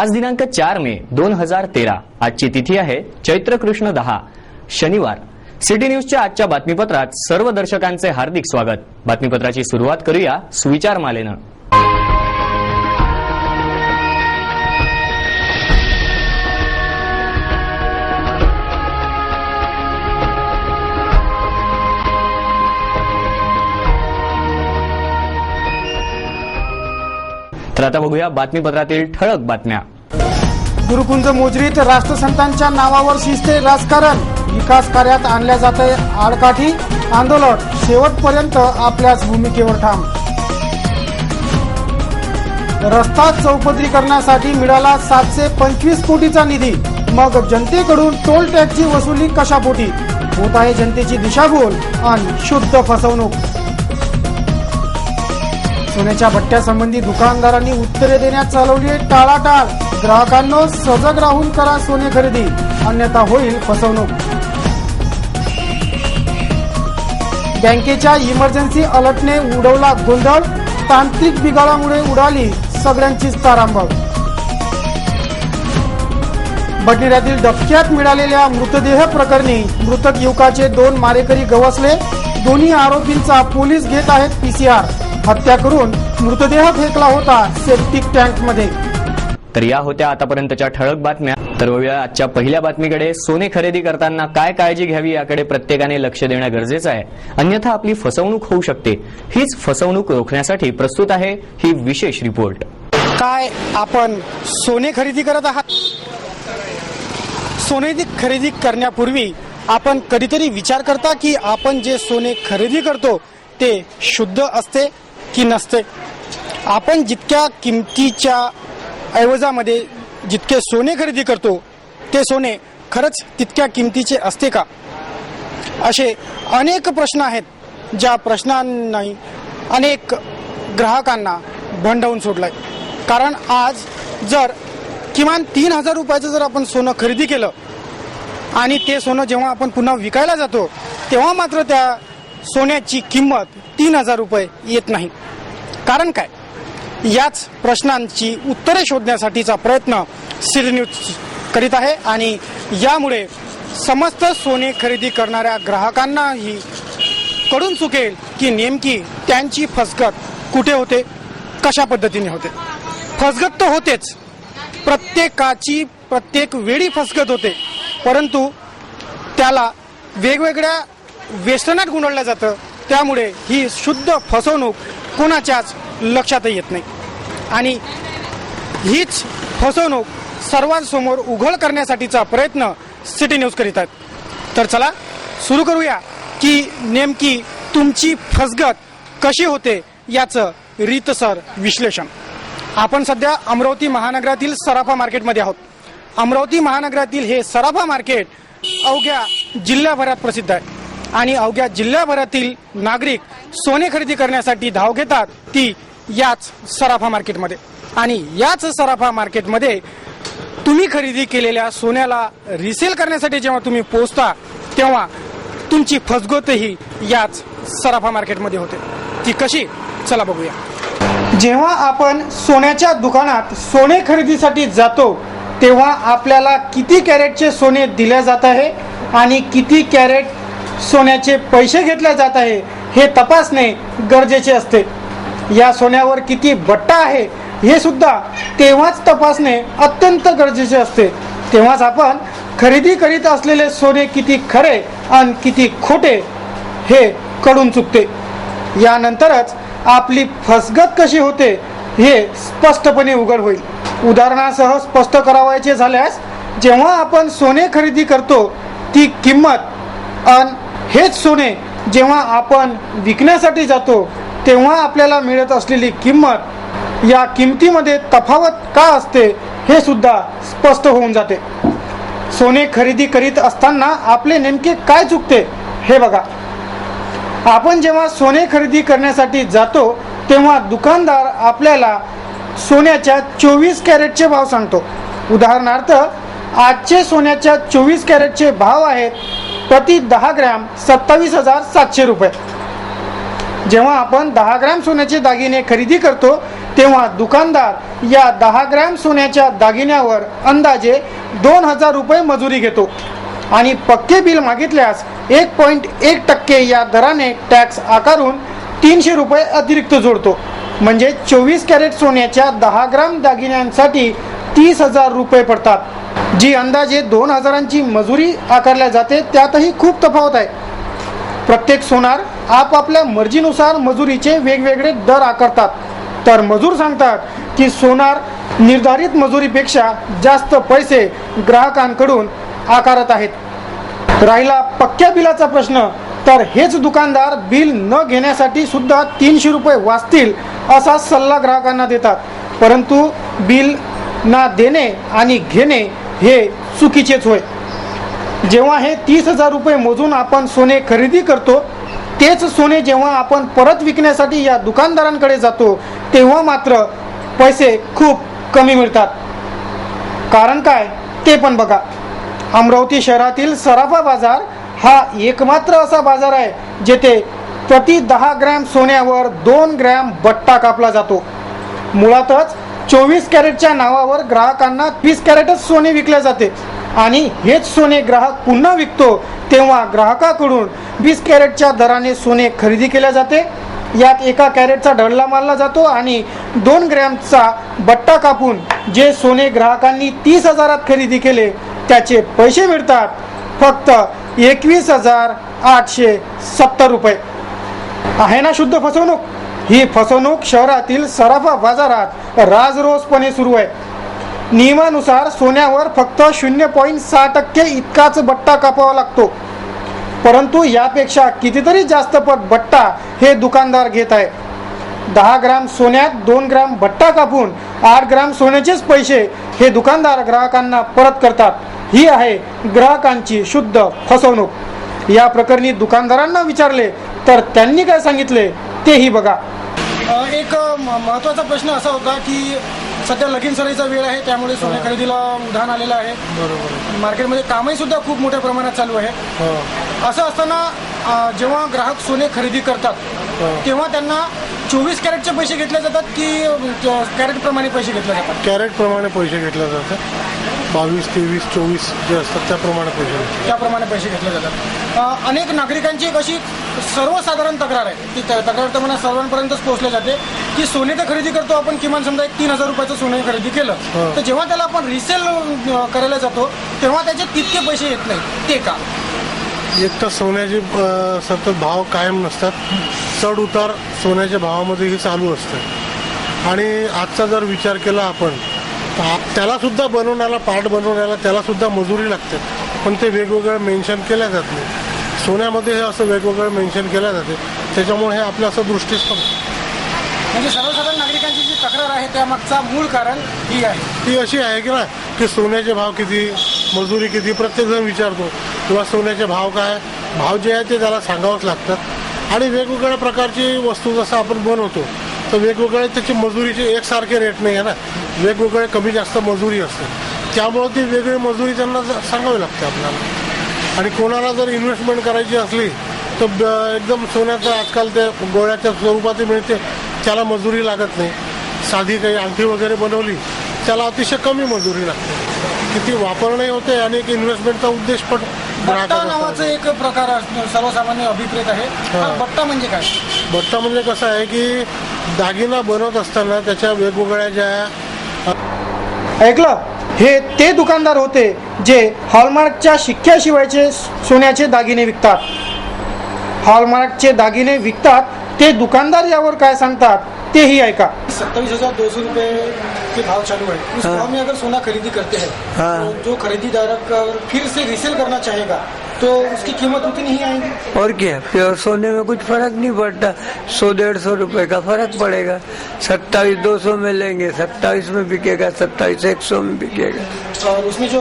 आज दिनांक 4 मे 2013 आजची तिथी आहे चैत्र कृष्ण 10 शनिवार। सिटी न्यूजच्या आजच्या बातमीपत्रात सर्व दर्शकांचे हार्दिक स्वागत। बातमीपत्राची सुरुवात करूया सुविचार मालेनं। तर आता बघूया बातमीपत्रातील ठळक बातम्या। गुरुकुंज मोजरीत राष्ट्रसंतांच्या नावावर शिजते राजकारण, विकास कार्यात आणल्या जाते आडकाठी, आंदोलन शेवटपर्यंत आपल्याच भूमिकेवर ठाम। रस्ता चौपदरीकरणासाठी मिळाला 725 कोटीचा निधी, मग जनतेकडून टोल टॅक्सची वसुली कशापोटी? होत आहे जनतेची दिशाभूल आणि शुद्ध फसवणूक। सोन्याच्या भट्ट्यासंबंधी दुकानदारांनी उत्तरे देण्यात चालवली टाळाटाळ, ग्राहकांनो सजग राहून करा सोने खरेदी, अन्यथा होईल फसवणूक। बँकेच्या इमर्जन्सी अलर्टने उडवला गोंधळ, तांत्रिक बिघाडामुळे उडाली सगळ्यांचीच तारांबळ। बडनेऱ्यातील डबक्यात मिळालेल्या मृतदेह प्रकरणी मृतक युवकाचे 2 मारेकरी गवसले, दोन्ही आरोपींचा पोलीस घेत आहेत पीसीआर। हत्या करून मृतदेह फेकला होता सेप्टिक टँक मध्ये। तर या होत्या आतापर्यंतच्या ठळक बातम्या। तर वळूया आजच्या पहिल्या बातमीकडे। सोने खरेदी करताना काय काळजी घ्यावी याकडे प्रत्येकाने लक्ष देणं गरजेचं आहे, अन्यथा आपली फसवणूक होऊ शकते। हीच फसवणूक रोखण्यासाठी प्रस्तुत आहे ही विशेष रिपोर्ट। काय आपण सोने खरेदी करत आहात? सोने खरेदी करण्यापूर्वी आपण कधीतरी विचार करता की आपण जे सोने खरेदी करतो ते शुद्ध असते की नसते? आपण जितक्या किमतीच्या ऐवजामध्ये जितके सोने खरेदी करतो ते सोने खरंच तितक्या किमतीचे असते का? असे अनेक प्रश्न आहेत, ज्या प्रश्नांनी अनेक ग्राहकांना भंडावून सोडलाय। कारण आज जर किमान 3000 रुपयाचं जर आपण सोनं खरेदी केलं आणि ते सोनं जेव्हा आपण पुन्हा विकायला जातो तेव्हा मात्र त्या सोन्याची किंमत 3000 रुपये येत नाही। कारण काय? याच प्रश्नांची उत्तरे शोधण्यासाठीचा प्रयत्न सिटी न्यूज करीत आहे आणि यामुळे समस्त सोने खरेदी करणाऱ्या ग्राहकांनाही कळून चुकेल की नेमकी त्यांची फसगत कुठे होते, कशा पद्धतीने होते। फसगत तर होतेच, प्रत्येकाची प्रत्येक वेळी फसगत होते, परंतु त्याला वेगवेगळ्या व्यसनात गुंडवलं जातं। त्यामुळे ही शुद्ध फसवणूक कोणाच्याच लक्षातही येत नाही आणि हीच फसवणूक सर्वांसमोर उघड करण्यासाठीचा प्रयत्न सिटी न्यूज करीत आहेत। तर चला सुरू करूया की नेमकी तुमची फसगत कशी होते याचं रीतसर विश्लेषण। आपण सध्या अमरावती महानगरातील सराफा मार्केटमध्ये आहोत। अमरावती महानगरातील हे सराफा मार्केट अवघ्या जिल्ह्याभरात प्रसिद्ध आहे आणि अवघ्या जिल्ह्याभरातील नागरिक सोने खरेदी करण्यासाठी धाव घेतात ती याच सराफा मार्केटमध्ये। आणि याच सराफा मार्केटमध्ये तुम्ही खरेदी केलेल्या सोन्याला रिसेल करण्यासाठी जेव्हा तुम्ही पोहोचता तेव्हा तुमची फसगतही याच सराफा मार्केटमध्ये होते। ती कशी? चला बघूया। जेव्हा आपण सोन्याच्या दुकानात सोने खरेदीसाठी जातो तेव्हा आपल्याला किती कॅरेटचे सोने दिले जात आहे आणि किती कॅरेट सोन्याचे पैसे घेतले जात आहे हे तपासणे गरजेचे असते। या सोन्यावर किती बट्टा आहे हे सुद्धा तेव्हाच तपासणे अत्यंत गरजेचे असते। तेव्हाच आपण खरेदी करीत असलेले सोने किती खरे आणि किती खोटे हे कळून चुकते। यानंतरच आपली फसगत कशी होते हे स्पष्टपणे उघड होईल। उदाहरणासह स्पष्ट करावायचे झाल्यास, जेव्हा आपण सोने खरेदी करतो ती किंमत आणि हेच सोने जेव्हा आपण विकण्यासाठी जातो तेव्हा आपल्याला मिळत असलेली किंमत, या किमतीमध्ये तफावत का असते हे सुद्धा स्पष्ट होऊन जाते। सोने खरेदी करीत असताना आपले नेमके काय चुकते हे बघा। आपण जेव्हा सोने खरेदी करण्यासाठी जातो तेव्हा दुकानदार आपल्याला सोन्याच्या 24 कॅरेटचे भाव सांगतो। उदाहरणार्थ आजचे सोन्याच्या 24 कॅरेटचे भाव आहेत प्रति 10 ग्रॅम 27,700 रुपये। जेव्हा आपण 10 ग्रॅम सोन्याचे दागिने खरेदी करतो तेव्हा दुकानदार या 10 ग्रॅम सोन्याच्या दागिन्यावर अंदाजे 2000 रुपये मजुरी घेतो आणि पक्के बिल मागितल्यास 1.1% या दराने टॅक्स आकारून 300 रुपये अतिरिक्त जोडतो. म्हणजे 24 कॅरेट सोन्याच्या 10 ग्राम दागिन्यांसाठी 30,000 रुपये पडतात. जी अंदाजे 2000ची मजुरी आकारल्या जाते त्यातही खूप तफावत आहे. प्रत्येक सोनार आपापल्या मर्जीनुसार मजुरीचे वेगवेगळे दर आकारतात. तर मजूर सांगतात की सोनार निर्धारित मजुरीपेक्षा जास्त पैसे ग्राहकांकडून आकारत आहेत. राहिला पक्क्या बिलाचा प्रश्न, तर हेच दुकानदार बिल न घेण्यासाठी सुद्धा 300 रुपये वाचतील असा सल्ला ग्राहकांना देतात. परंतु बिल ना देणे आणि घेणे हे चुकीचेच होय. जेव्हा हे 30,000 रुपये मोजून आपण सोने खरेदी करतो तेच सोने जेव्हा आपण परत विकण्यासाठी या दुकानदारांकडे जातो तेव्हा मात्र पैसे खूप कमी मिळतात. कारण काय ते पण बघा. अमरावती शहरातील सराफा बाजार हा एकमात्र असा बाजार आहे जेथे प्रति 10 ग्रॅम सोन्यावर 2 ग्रॅम बट्टा कापला जातो. मुळातच 24 कॅरेटच्या नावावर ग्राहकांना 20 कॅरेटच सोने विकले जाते आणि हेच सोने ग्राहक पुन्हा विकतो तेव्हा ग्राहकाकडून 20 कॅरेटच्या दराने सोने खरेदी केले जाते. यात 1 कॅरेटचा ढळला मारला जातो आणि 2 ग्रॅमचा बट्टा कापून जे सोने ग्राहकांनी 30,000 खरेदी केले त्याचे पैसे मिळतात फक्त 21,870 रुपये. आहे ना शुद्ध फसवणूक. ही फसवणूक शहरातील सराफा बाजारात राजरोसपणे सुरू आहे. नियमानुसार सोन्यावर फक्त 0.6% इतकाच बट्टा कापावा लागतो, परंतु यापेक्षा कितीतरी जास्त पट बट्टा हे दुकानदार घेत आहे. 10 ग्राम सोन्यात 2 ग्राम बट्टा कापून 8 ग्राम सोन्याचेच पैसे हे दुकानदार ग्राहकांना परत करतात. ही आहे ग्राहकांची शुद्ध फसवणूक. या प्रकरणी दुकानदारांना विचारले तर त्यांनी काय सांगितले तेही बघा. एक महत्त्वाचा प्रश्न असा होता की सध्या लगीन सराईचा वेळ आहे त्यामुळे सोने खरेदीला उधाण आलेलं आहे. बरोबर. मार्केटमध्ये कामही सुद्धा खूप मोठ्या प्रमाणात चालू आहे. असं असताना जेव्हा ग्राहक सोने खरेदी करतात तेव्हा त्यांना 24 कॅरेटचे पैसे घेतले जातात की कॅरेट प्रमाणे पैसे घेतले जातात? कॅरेट प्रमाणे पैसे घेतले जातात. 22, 23, 24 जे असतात त्याप्रमाणे पैसे घेतले जातात. अनेक नागरिकांची एक अशी सर्वसाधारण तक्रार आहे ती तक्रार तर मला सर्वांपर्यंतच पोहोचली जाते की सोने तर खरेदी करतो आपण, किमान समजा 3000 रुपयाचं सोने खरेदी केलं तर जेव्हा त्याला आपण रिसेल करायला जातो तेव्हा त्याचे तितके पैसे येत नाही. ते का? एक तर सोन्याचे सतत भाव कायम नसतात. चढ उतार सोन्याच्या भावामध्येही चालू असतं. आणि आजचा जर विचार केला आपण तर त्याला सुद्धा बनवण्याला पार्ट बनवण्याला त्याला सुद्धा मजुरी लागते, पण ते वेगवेगळं मेन्शन केल्या जात नाही. सोन्यामध्ये हे असं वेगवेगळं मेन्शन केल्या जाते त्याच्यामुळे हे आपल्या असं दृष्टीस पडतं. म्हणजे सर्वसाधारण नागरिकांची जी तक्रार आहे त्यामागचा मूळ कारण ही आहे. ती अशी आहे की ना की सोन्याचे भाव किती, मजुरी किती प्रत्येकजण विचारतो किंवा सोन्याचे भाव काय, भाव जे आहे ते त्याला सांगावंच लागतात. आणि वेगवेगळ्या प्रकारची वस्तू जसं आपण बनवतो तर वेगवेगळे त्याची मजुरीचे एकसारखे रेट नाही आहे ना, वेगवेगळे कमी जास्त मजुरी असते. त्यामुळं ती वेगळी मजुरी त्यांना सांगावी लागते आपल्याला. आणि कोणाला जर इन्व्हेस्टमेंट करायची असली तर एकदम सोन्याचं आजकाल ते गोळ्याच्या स्वरूपातही मिळते, त्याला मजुरी लागत नाही. साधी काही अंगठी वगैरे बनवली त्याला अतिशय कमी मजुरी लागते, किती वापरणे होते आणि एक इन्व्हेस्टमेंटचा उद्देश पण. बट्टा नावाचा एक प्रकार सर्वसामान्य अभिप्रेत आहे. बट्टा म्हणजे काय? बट्टा म्हणजे कसं आहे की दागिना बनवत असताना त्याच्या वेगवेगळ्या ज्या ऐकलं, हे ते दुकानदार होते जे हॉलमार्कच्या शिक्क्याशिवायचे सोन्याचे दागिने विकतात. हॉलमार्कचे दागिने विकतात ते दुकानदार यावर काय सांगतात तेही ऐका. 27,200 रुपये के भाव चालू है. उस भाव में अगर सोना खरीदी करते हैं तो जो खरीददार फिर से रिसेल करना चाहेगा तो उसकी कीमत उतनी ही आएगी. और क्या, प्योर सोने में कुछ फर्क नहीं पड़ता. 100-150 रुपए का फर्क पड़ेगा. 27,200 में लेंगे 27 में बिकेगा, 27,100 में बिकेगा. और उसमें जो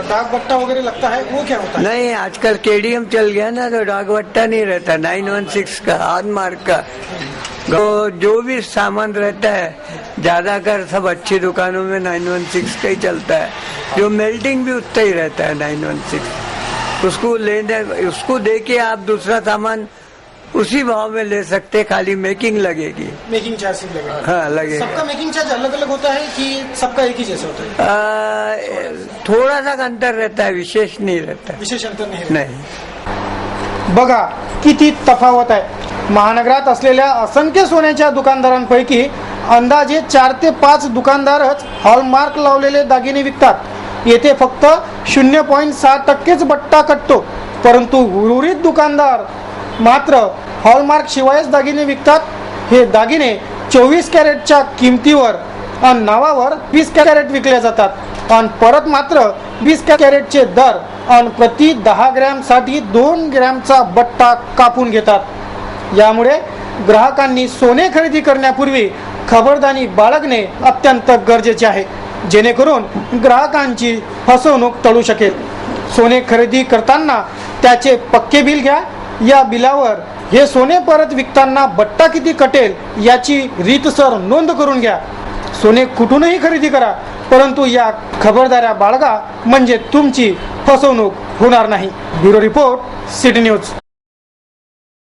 डाक बट्टा वगैरह लगता है वो क्या होता है? नहीं, आजकल केडीएम चल गया ना तो डाक बट्टा नहीं रहता. 916 का हॉलमार्क का जो भी सामान रहता है ज्यादातर सब अच्छी दुकानों में 916 का ही चलता है. जो मेल्टिंग भी उतना ही रहता है 916. उसको लेने, उसको दे के आप दूसरा सामान उसी भाव में ले सकते, खाली मेकिंग लगेगी। मेकिंग चार्ज लगेगा? हाँ लगेगा। सबका मेकिंग चार्ज अलग अलग होता है कि सबका एक ही जैसा होता है? थोड़ा सा अंतर रहता है, विशेष नहीं रहता है। विशेष अंतर नाही. नहीं। बघा किती तफावत आहे. महानगरात असलेल्या असंख्य सोन्याच्या दुकानदारांपैकी अंदाजे 4 ते 5 दुकानदारच हॉलमार्क लावलेले दागिने विकतात. येथे फक्त 0.6% बट्टा कटतो, परंतु उर्वरित दुकानदार मात्र हॉलमार्क शिवायच दागिने विकतात. हे दागिने 24 कॅरेटच्या किमतीवर आणि नावावर 20 कॅरेट विकले जातात आणि परत मात्र 20 कॅरेटचे दर आणि प्रति 10 ग्रॅम साठी 2 ग्रॅमचा बट्टा कापून घेतात. यामुळे ग्राहकांनी सोने खरेदी करण्यापूर्वी खबरदारी बाळगणे अत्यंत गरजेचे आहे, जेणेकरून ग्राहकांची फसवणूक टळू शकेल. सोने खरेदी करताना त्याचे पक्के बिल घ्या. या बिलावर हे सोने परत विकताना बट्टा किती कटेल याची रीतसर नोंद करून घ्या. सोने कुठूनही खरेदी करा, परंतु या खबरदाऱ्या बाळगा, म्हणजे तुमची फसवणूक होणार नाही. Bureau report, city news.